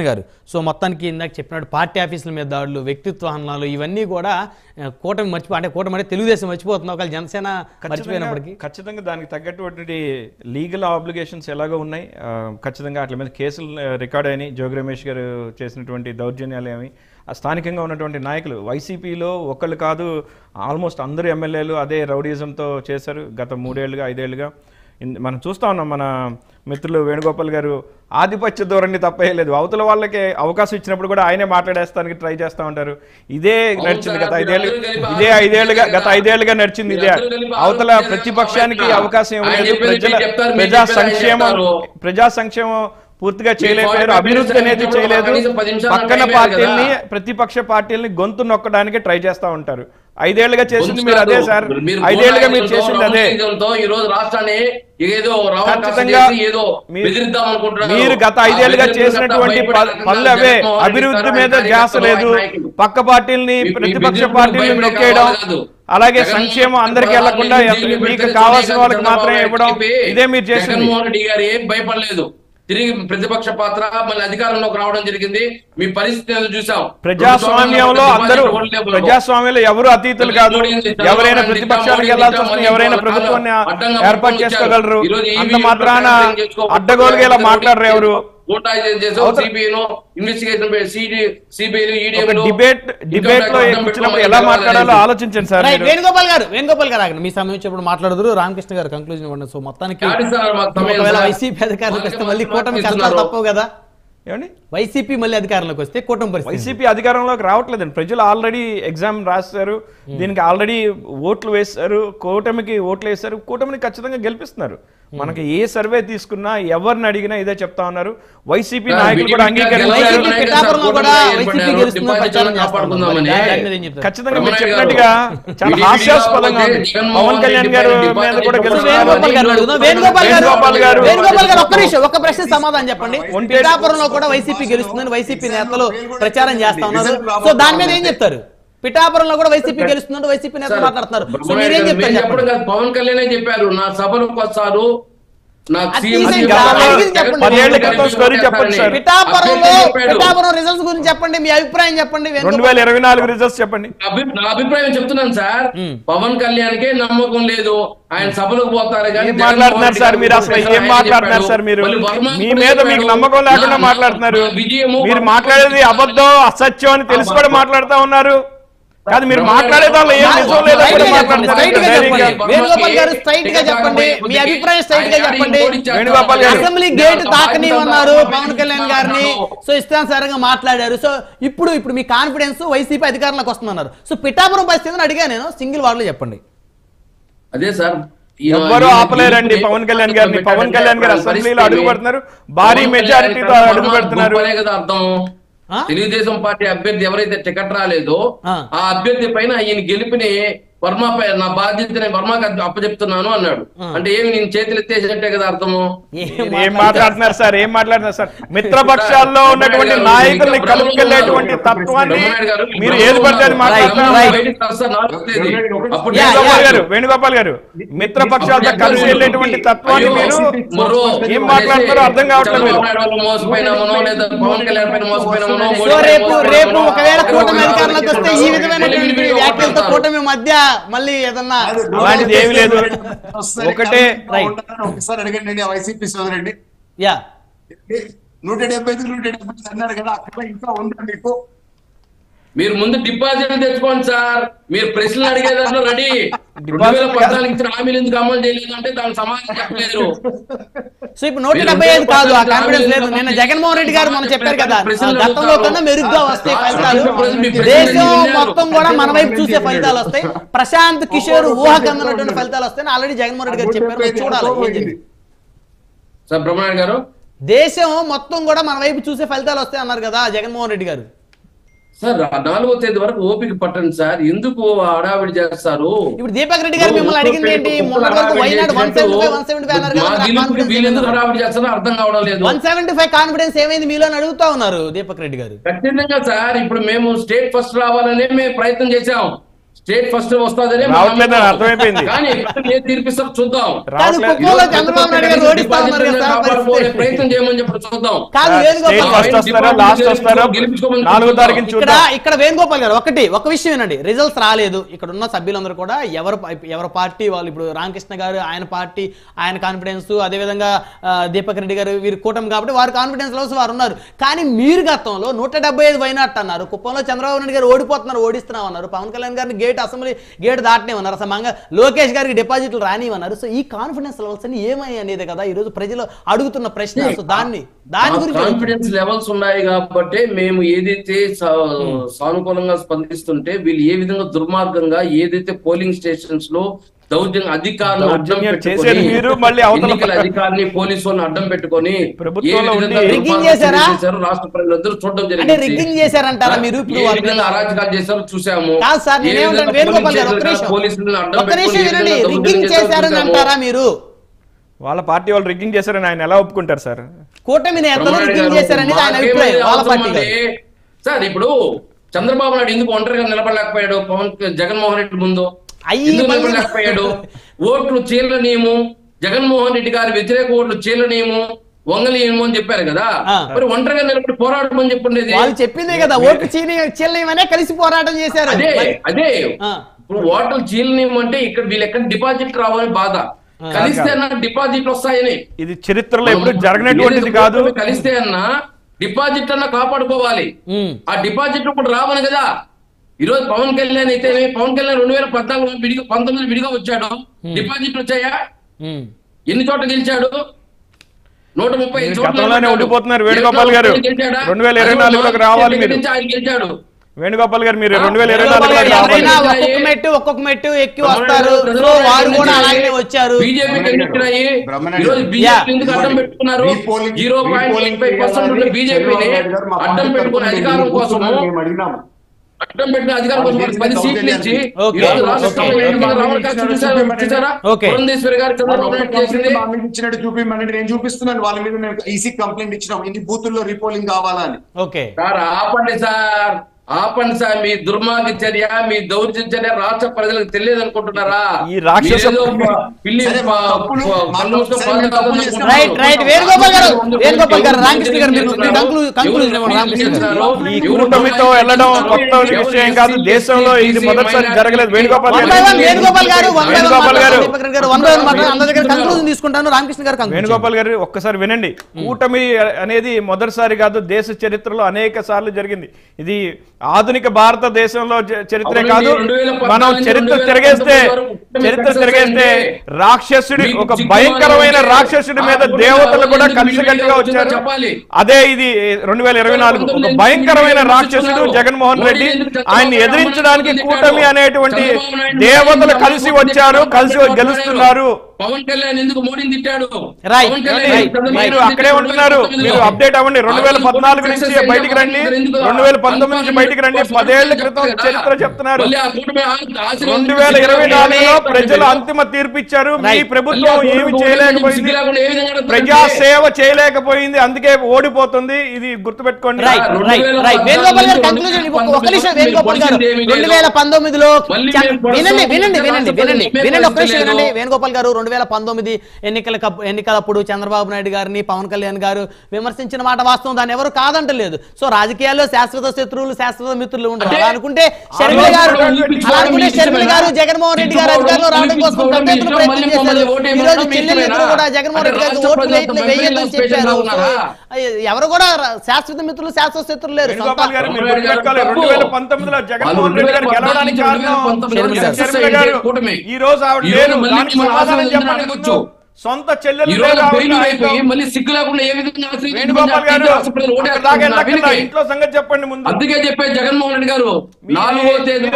గారు సో మొత్తానికి ఇందాక చెప్పినట్టు పార్టీ ఆఫీసుల మీద దాడులు వ్యక్తిత్వ హననాలు ఇవన్నీ కూడా కూటమి అంటే కూటమి అంటే తెలుగుదేశం మర్చిపోతుంది ఒకవేళ జనసేన మర్చిపోయినప్పటికీ ఖచ్చితంగా దానికి తగ్గటువంటి లీగల్ ఆబ్లిగేషన్స్ ఎలాగో ఉన్నాయి. ఖచ్చితంగా అట్ల మీద కేసులు రికార్డ్ అయినాయి. జోగి రమేష్ గారు చేసినటువంటి దౌర్జన్యాలు ఏమి స్థానికంగా ఉన్నటువంటి నాయకులు వైసీపీలో ఒకళ్ళు కాదు ఆల్మోస్ట్ అందరు ఎమ్మెల్యేలు అదే రౌడీజంతో చేశారు గత 3 ఏళ్ళుగా 5 ఏళ్ళుగా. మనం చూస్తూ ఉన్నాం. మన మిత్రులు వేణుగోపాల్ గారు ఆధిపత్య ధోరణి తప్పేయలేదు. అవతల వాళ్ళకి అవకాశం ఇచ్చినప్పుడు కూడా ఆయనే మాట్లాడేస్తానికి ట్రై చేస్తూ ఉంటారు. ఇదే నడిచింది గత 5 ఏళ్ళుగా గత 5 ఏళ్ళుగా నడిచింది ఇదే. అవతల ప్రతిపక్షానికి అవకాశం ఇవ్వలేదు. ప్రజా సంక్షేమం పూర్తిగా చేయలేకపోయారు. అభివృద్ధి అనేది చేయలేదు. పక్కన పార్టీల్ని ప్రతిపక్ష పార్టీల్ని గొంతు నొక్కడానికి ట్రై చేస్తూ ఉంటారు. 5 ఏళ్ళుగా చేసింది మీరు అదే సార్. 5 ఏళ్ళుగా మీరు చేసింది అదే. మీరు గత 5 ఏళ్ళుగా చేసినటువంటి పనులు అవే. అభివృద్ధి మీద ధ్యాస లేదు. పక్క పార్టీల్ని ప్రతిపక్ష పార్టీల్ని నొక్కేయడం, అలాగే సంక్షేమం అందరికి వెళ్లకుండా మీకు కావాల్సిన వాళ్ళకి మాత్రమే ఇవ్వడం, ఇదే మీరు చేసింది. భయపడలేదు. తిరిగి ప్రతిపక్ష పాత్ర మళ్ళీ అధికారంలోకి రావడం జరిగింది. మీ పరిస్థితి చూసాం. ప్రజాస్వామ్యంలో అందరూ ప్రజాస్వామ్యంలో ఎవరు అతీతులు కాదు. ఎవరైనా ప్రతిపక్షాలకు వెళ్లాల్సి వస్తుంది, ఎవరైనా ప్రభుత్వాన్ని ఏర్పాటు చేసుకోగలరు. అంత మాత్రాన అడ్డగోలుగా ఇలా మాట్లాడరు ఎవరు. డిబేట్ లో ఎలా మాట్లాడాలో ఆలోచించండి సార్. వేణుగోపాల్ గారు ఆగండి. మీ సమయం వచ్చినప్పుడు మాట్లాడదురు. రామకృష్ణ గారు కంక్లూజన్ ఇవ్వండి. సో మొత్తానికి వైసీపీ అధికారంలోకి వస్తే మళ్ళీ కూటమి కష్టాలు తప్పవు కదా. ఏమండి వైసీపీ మళ్ళీ అధికారంలోకి వస్తే కూటమి వైసీపీ అధికారంలోకి రావట్లేదండి. ప్రజలు ఆల్రెడీ ఎగ్జామ్ రాస్తారు. దీనికి ఆల్రెడీ ఓట్లు వేస్తారు. కూటమికి ఓట్లు వేస్తారు. కూటమిని ఖచ్చితంగా గెలిపిస్తున్నారు. మనకి ఏ సర్వే తీసుకున్నా ఎవరిని అడిగినా ఇదే చెప్తా ఉన్నారు. వైసీపీ నాయకులు కూడా అంగీకరించారు. ఖచ్చితంగా మీరు చెప్పినట్టుగా చాలా హాస్యాస్పదంగా ఉంది. పవన్ కళ్యాణ్ గారు మీద కూడా ఒక ప్రశ్న సమాధానం చెప్పండి. పిఠాపురంలో కూడా వైసీపీ గెలుస్తుందని వైసీపీ నేతలు ప్రచారం చేస్తా ఉన్నారు. సో దాని మీద ఏం చెప్తారు? పిఠాపురంలో కూడా వైసీపీ గెలుస్తుందంటే వైసీపీ నేతలు మాట్లాడుతున్నారు. సో మీరేం చెప్తారు? పవన్ కళ్యాణ్ చెప్పారు నా సభలకు వస్తారు. చెప్పండి మీ అభిప్రాయం చెప్పండి. 2024 రిజల్ట్స్ చెప్పండి. నా అభిప్రాయం చెప్తున్నాను సార్. పవన్ కళ్యాణ్ కే నమ్మకం లేదు. ఆయన సభలకు పోతారు కానీ మాట్లాడుతున్నారు సార్. మీరు అసలు ఏం మాట్లాడుతున్నారు సార్? మీరు మీ మీద మీకు నమ్మకం లేకుండా మాట్లాడుతున్నారు. మీరు మాట్లాడేది అబద్ధం అసత్యం అని తెలిసి కూడా మాట్లాడుతూ ఉన్నారు. కాదు మీరు మాట్లాడేదాళ్ళు ఏం నిజం లేదా కూడా వేణుగోపాల్ గారు స్ట్రైట్ గా చెప్పండి. మీ అభిప్రాయం స్ట్రైట్ గా చెప్పండి. వేణుగోపాల్ గారు అసెంబ్లీ గేట్ తాకని ఉన్నారు పవన్ కళ్యాణ్ గారిని. సో ఇష్టానుసారంగా మాట్లాడారు. సో ఇప్పుడు మీ కాన్ఫిడెన్స్ వైసీపీ అధికారంలోకి వస్తుందన్నారు. సో పిఠాపురం పరిస్థితిని అడిగా నేను. సింగిల్ వార్డులో చెప్పండి. అదే సార్ ఎవ్వరూ ఆపలేరండి పవన్ కళ్యాణ్ గారిని. పవన్ కళ్యాణ్ గారు అసెంబ్లీలో అడుగు పెడుతున్నారు. భారీ మెజారిటీతో అడుగు పెడుతున్నారు. అర్థం తెలుగుదేశం పార్టీ అభ్యర్థి ఎవరైతే టికెట్ రాలేదో ఆ అభ్యర్థి పైన ఈయన గెలిపిని వర్మపై నా బాధ్యతని వర్మకి అప్పచెప్తున్నాను అన్నాడు. అంటే ఏమి నేను చేతులు ఎత్తేసినట్టే కదా అర్థము. ఏం మాట్లాడుతున్నారు సార్? ఏం మాట్లాడుతున్నారు సార్? మిత్రపక్షాల్లో ఉన్నటువంటి నాయకుల్ని కలుపుకెళ్లేటువంటి తత్వాన్ని మీరు ఏది పడితే అది మాట్లాడుతున్నారు. వేణుగోపాల్ గారు మిత్రపక్షాలతో కలిసి వెళ్ళేటువంటి తత్వాన్ని మీరు ఏం మాట్లాడుతారో అర్థం కావట్లేదు. మోసపోయినామనో లేదా పవన్ కళ్యాణ్ పైన మోసపోయినామనో. రేపు ఒకవేళ కూటమి అధికారంలోకి వస్తే ఈ విధమైనటువంటి వ్యాఖ్యలతో కూటమి మధ్య మళ్ళీ ఏదన్నా అలాంటిది ఏమి లేదు. ఒకటే ఒకసారి అడగండి వైసీపీ సోదరుడి. 175 అన్నారు కదా, అక్కడ ఇంకా ఉందా మీకు? మీరు ముందు డిపాజిట్ తెచ్చుకోండి సార్. మీరు ప్రశ్నలు అడిగేదాంట్లో రెడీ. 2014 ఇచ్చిన హామీలు ఎందుకు అమలు చేయలేదు అంటే దానికి సమాధానం చెప్పలేదు. సో ఇప్పుడు 175 కాదు, ఆ కాన్ఫిడెన్స్ లేదు. నిన్న జగన్మోహన్ రెడ్డి గారు మనం చెప్పారు కదా, గతంలో కన్నా మెరుగ్గా వస్తాయి ఫలితాలు. దేశం మొత్తం కూడా మన వైపు చూసే ఫలితాలు వస్తాయి. ప్రశాంత్ కిషోర్ ఊహకందనటువంటి ఫలితాలు వస్తాయని ఆల్రెడీ జగన్మోహన్ రెడ్డి గారు చెప్పారు. చూడాలి సార్. బ్రహ్మనాయుడు గారు దేశం మొత్తం కూడా మన వైపు చూసే ఫలితాలు వస్తాయి అన్నారు కదా జగన్మోహన్ రెడ్డి గారు. సార్ 4వ తేదీ వరకు ఓపిక పట్టండి సార్. ఎందుకు హడావిడి చేస్తారు? ఇప్పుడు దీపక్ రెడ్డి గారు మిమ్మల్ని అడిగింది ఏంటి? మొన్నటి వరకు వైనాడు 175 అన్నారు కదా, వీళ్ళెందుకు హడావిడి చేస్తారో అర్థం కావడం లేదు. 175 కాన్ఫిడెన్స్ ఏమైంది మీలో అని అడుగుతా ఉన్నారు దీపక్ రెడ్డి గారు. ఖచ్చితంగా సార్. ఇప్పుడు మేము స్టేట్ ఫస్ట్ రావాలనే మేము ప్రయత్నం చేశాం. స్టేట్ ఫస్ట్ వస్తుందని రావట్లేదని అర్థమైపోయింది. కానీ ఏ తీర్పిస్తారు చూద్దాం. చంద్రబాబు నాయుడు గారు ఓడిస్తా ఉన్నారు కదా సార్, కాపాడుకోలే ప్రయత్నం చేయమని చెప్పి చూద్దాం. కాదు వేణుగోపాల్ ఫస్ట్ వస్తారా లాస్ట్ వస్తారా 4వ తారీఖున చూద్దాం. ఇక్కడ వేణుగోపాల్ గారు ఒక విషయం వినండి. రిజల్ట్స్ రాలేదు. ఇక్కడ ఉన్న సభ్యులందరూ కూడా ఎవరి పార్టీ వాళ్ళు, ఇప్పుడు రామకృష్ణ గారు ఆయన పార్టీ ఆయన కాన్ఫిడెన్స్, అదేవిధంగా దీపక్ రెడ్డి గారు వీరి కూటమి కాబట్టి వారు కాన్ఫిడెన్స్ లో వారు ఉన్నారు. కానీ మీరు గతంలో 175 వైనాట్ అన్నారు. కుప్పంలో చంద్రబాబు నాయుడు గారు ఓడిస్తున్నాం అన్నారు. పవన్ కళ్యాణ్ గారిని అసెంబ్లీ గేట్ దాటనేమన్నారు. అసలు లోకేష్ గారికి డిపాజిట్లు రానివన్నారు. సో ఈ కాన్ఫిడెన్స్ లెవెల్స్ అని ఏమై అనేది కదా ఈ రోజు ప్రజలు అడుగుతున్న ప్రశ్న. సో దాని గురించి కాన్ఫిడెన్స్ లెవెల్స్ ఉన్నాయి కాబట్టి మేము ఏదైతే సానుకూలంగా స్పందిస్తుంటే వీళ్ళు ఏ విధంగా దుర్మార్గంగా ఏదైతే పోలింగ్ స్టేషన్స్ లో దౌర్జన్య అధికారులను అడ్డం పెట్టుకొని ఎన్నికల అధికారిని పోలీసులను అడ్డం పెట్టుకొని రాష్ట్ర ప్రజలందరూ చూడడం జరిగింది. రిగ్గింగ్ చేశారంటారా మీరు? అరాచకాలు చేశారు చూసాము. పోలీసులను రిగ్గింగ్ చేశారని అంటారా మీరు? వాళ్ళ పార్టీ వాళ్ళు రిగ్గింగ్ చేశారని ఆయన ఎలా ఒప్పుకుంటారు సార్? కూటమి నేతలు రిగ్గింగ్ చేశారని ఆయన అభిప్రాయం వాళ్ళ పార్టీ. సార్ ఇప్పుడు చంద్రబాబు నాయుడు ఎందుకు ఒంటరిగా నిలబడలేకపోయాడు జగన్మోహన్ రెడ్డి ముందు? నిలబడలేకపోయాడు. ఓట్లు చీలనేమో జగన్మోహన్ రెడ్డి గారి వ్యతిరేక ఓట్లు చీలనేమో వంగలేమో అని చెప్పారు కదా, మరి ఒంటరిగా నిలబడి పోరాడమని చెప్పుండేది. వాళ్ళు చెప్పిందే కదా, ఓట్లు చీలనేమనే కలిసి పోరాటం చేశారు. అదే ఇప్పుడు ఓట్లు చీలనేమంటే ఇక్కడ వీళ్ళు ఎక్కడ డిపాజిట్ రావని బాధ, కలిస్తే అన్న డిపాజిట్లు వస్తాయని. ఇది చరిత్రలో ఎప్పుడు జరగనటువంటిది కాదు. కలిస్తే అన్న డిపాజిట్ అన్న కాపాడుకోవాలి. ఆ డిపాజిట్ ఇప్పుడు రావని కదా. ఈ రోజు పవన్ కళ్యాణ్ అయితే పవన్ కళ్యాణ్ 2014 విడిగా వచ్చాడు. డిపాజిట్ వచ్చాయా? ఎన్ని చోట్ల గెలిచాడు? 130 చోట్ల ఉండిపోతున్నారు. వేణుగోపాల్ గారు 2024లోకి రావాలి. ఆయన గెలిచాడు. వేణుగోపాల్ గారు మీరు 2024 మెట్టు ఒక్కొక్క మెట్టు ఎక్కి వస్తారు. వారు కూడా అలాగే వచ్చారు. బీజేపీకి ఎన్నికయ్యి ఈరోజు బీజేపీ ఎందుకు అడ్డం పెట్టుకున్నారు? 0.85% బీజేపీని అడ్డం పెట్టుకున్న అధికారం కోసం అడ్డం పెట్టిన అధికారం కోసం 10 సీట్లు ఇచ్చి పురంధేశ్వరి గారు చంద్రబాబు నాయుడు చేసింది ఇచ్చినట్టు చూపిమంటే నేను చూపిస్తున్నాను. వాళ్ళ మీద మేము ఈసీ కంప్లైంట్ ఇచ్చినాం, ఇన్ని బూతుల్లో రీపోలింగ్ కావాలని. సార్ ఆపండి సార్, మీ దుర్మార్గ చర్య, మీ దౌర్జన్య చర్య రాష్ట్ర ప్రజలకు తెలియదు అనుకుంటున్నారా? ఈ రాక్షస ఈ కూటమితో వెళ్ళడం కొత్త విషయం కాదు. దేశంలో ఇది మొదటిసారి జరగలేదు. వేణుగోపాల్ గారు ఒక్కసారి వినండి. కూటమి అనేది మొదటిసారి కాదు, దేశ చరిత్రలో అనేక సార్లు జరిగింది. ఇది ఆధునిక భారతదేశంలో చరిత్రే కాదు. మనం చరిత్ర తిరగేస్తే రాక్షసుడి, ఒక భయంకరమైన రాక్షసుడి మీద దేవతలు కూడా కలిసికట్టుగా వచ్చారు. అదే ఇది 2024 ఒక భయంకరమైన రాక్షసుడు జగన్మోహన్ రెడ్డి. ఆయన్ని ఎదిరించడానికి కూటమి అనేటువంటి దేవతలు కలిసి వచ్చారు, కలిసి గెలుస్తున్నారు. పవన్ కళ్యాణ్ ఎందుకు మోడీని తిట్టాడు? మీరు అక్కడే ఉంటున్నారు. మీరు అప్డేట్ అవ్వండి. 2014 నుంచి బయటికి రండి, 2019 నుంచి బయటికి రండి. 10 ఏళ్ల క్రితం చరిత్ర చెప్తున్నారు. 2024లో ప్రజలు అంతిమ తీర్పు ఇచ్చారు. మీ ప్రభుత్వం ఏమి చేయలేకపోయింది, ప్రజాసేవ చేయలేకపోయింది, అందుకే ఓడిపోతుంది. ఇది గుర్తుపెట్టుకోండి. 2019 ఎన్నికలప్పుడు చంద్రబాబు నాయుడు గారిని పవన్ కళ్యాణ్ గారు విమర్శించిన మాట వాస్తవం, దాన్ని ఎవరు కాదంటలేదు. సో రాజకీయాల్లో శాశ్వత శత్రువులు శాశ్వత మిత్రులు ఉండరు. అలా అనుకుంటే షర్మిల గారు జగన్మోహన్ రెడ్డి గారు అధికారంలో రావడం కోసం ప్రయత్నం చేశారు. ఈ రోజు చెల్లెలిద్దరూ కూడా జగన్మోహన్ రెడ్డి గారికి ఓట్లు వేయొద్దని చెప్పారు. ఎవరు కూడా శాశ్వత మిత్రులు శాశ్వత శత్రులు లేరు. 2019లో జగన్మోహన్ రెడ్డి గారు గెలవడానికి కారణం ఈ రోజు ఆవిడ లేదు. సమాధానం చెప్పండి. సొంత చెల్లెలు మళ్ళీ సిగ్గు లేకుండా ఏ విధంగా వేణుగోపాల్ గారు ఇంట్లో సంగతి చెప్పండి ముందు. అందుకే చెప్పే జగన్మోహన్ రెడ్డి గారు 4వ తేదీ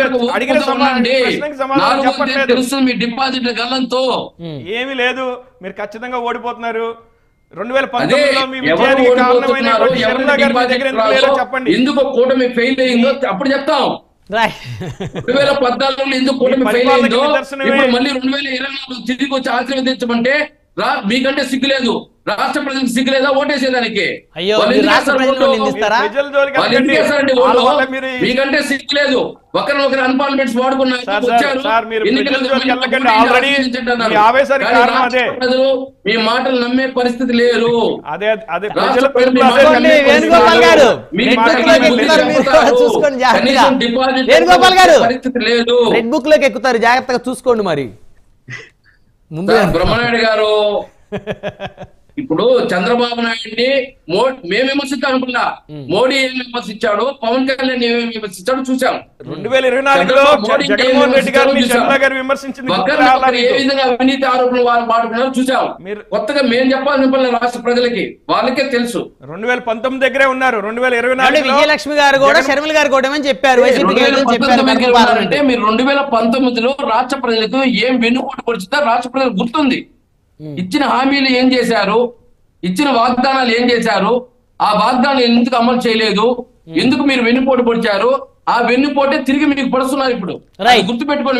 తెలుస్తుంది మీ డిపాజిట్ల గల్లంతో. ఏమీ లేదు, మీరు ఖచ్చితంగా ఓడిపోతున్నారు. 2019లో మీ విజయానికి కారణమైన షర్మిల గారి దగ్గర ఎందుకు లేరో చెప్పండి. ఎందుకు కూటమి ఫెయిల్ అయిందో అప్పుడు చెప్తాం. 2014లో ఎందుకు కూటమి ఫెయిల్ అయిందో ఇప్పుడు మళ్ళీ 2024 తిరిగి వచ్చి ఆశీర్వదించమంటే మీకంటే సిగ్గు లేదు, రాష్ట్ర ప్రజలకు సిగ్గు లేదా ఓటేసేదానికి? అయ్యో, వాళ్ళు మీరు ఎందుకు రాష్ట్ర వేస్తారు ప్రజలను ఓట్లు? నిందిస్తారా? ప్రజల జోలికి వాళ్ళు ఎందుకు వెళ్ళకండి. వేస్తారండి వాళ్ళ ఓట్లు? వల్ల మీరు మీకంటే సిగ్గు లేదు. ఒకరినొకరు అన్పార్లమెంట్స్ వాడుకున్నారు, వచ్చారు. సార్, మీరు ఎన్నికలకు ప్రజల జోలికి వెళ్ళకండి. ముందు ఆల్రెడీ ఆలోచించండి. మీ ఆవేశానికి కానీ కారణం రాష్ట్ర అదే. ప్రజలు మీ మాటలు నమ్మే పరిస్థితి లేరు. అదే రాష్ట్ర ప్రజల ప్రజలు మీ తీర్పు అదే మాటలు కలిగి నమ్మే వేణుగోపాల్ పరిస్థితి గారు, లేదు. మీ రెడ్ మాటలు బుక్ లోకి నమ్మే ఎక్కుతారు మీరు, పరిస్థితి చూసుకోండి జాగ్రత్తగా. కనీసం డిపాజిట్ వేణుగోపాల్ గారు, పరిస్థితి లేదు. రెడ్ బుక్ లోకి ఎక్కుతారు, జాగ్రత్తగా చూసుకోండి మరి ముందు. సార్ బ్రహ్మనాయుడు గారు, ఇప్పుడు చంద్రబాబు నాయుడిని మేము విమర్శించాలనుకున్నా, మోడీ ఏం విమర్శించాడు, పవన్ కళ్యాణ్ ఏమేమి విమర్శించాడు చూసాం. 2024లో జగన్మోహన్ రెడ్డి గారిని షర్మిల గారు విమర్శించింది ఒకరినొకరు ఏ విధంగా అవినీతి ఆరోపణలు వాళ్ళు మాట్లాడుతున్నారు చూసాం. కొత్తగా మేము చెప్పాల్సిన పనులు రాష్ట్ర ప్రజలకి వాళ్ళకే తెలుసు. 2019 దగ్గరే ఉన్నారు. అంటే 2024 విజయలక్ష్మి గారు కూడా షర్మిల గారు కూడా ఏమని చెప్పారు, వైసీపీకి ఏమని చెప్పారు అంటే మీరు 2019లో రాష్ట్ర ప్రజలకు ఏం వెన్నుపోటు పొడిచిందో రాష్ట్ర ప్రజలకు గుర్తుంది. ఇచ్చిన హామీలు ఏం చేశారు, ఇచ్చిన వాగ్దానాలు ఏం చేశారు, ఆ వాగ్దానాలు ఎందుకు అమలు చేయలేదు, ఎందుకు మీరు వెన్నుపోటు పొడిచారు, ఆ వెన్నుపోటే తిరిగి మీకు పడుతున్నారు ఇప్పుడు. గుర్తుపెట్టుకోండి.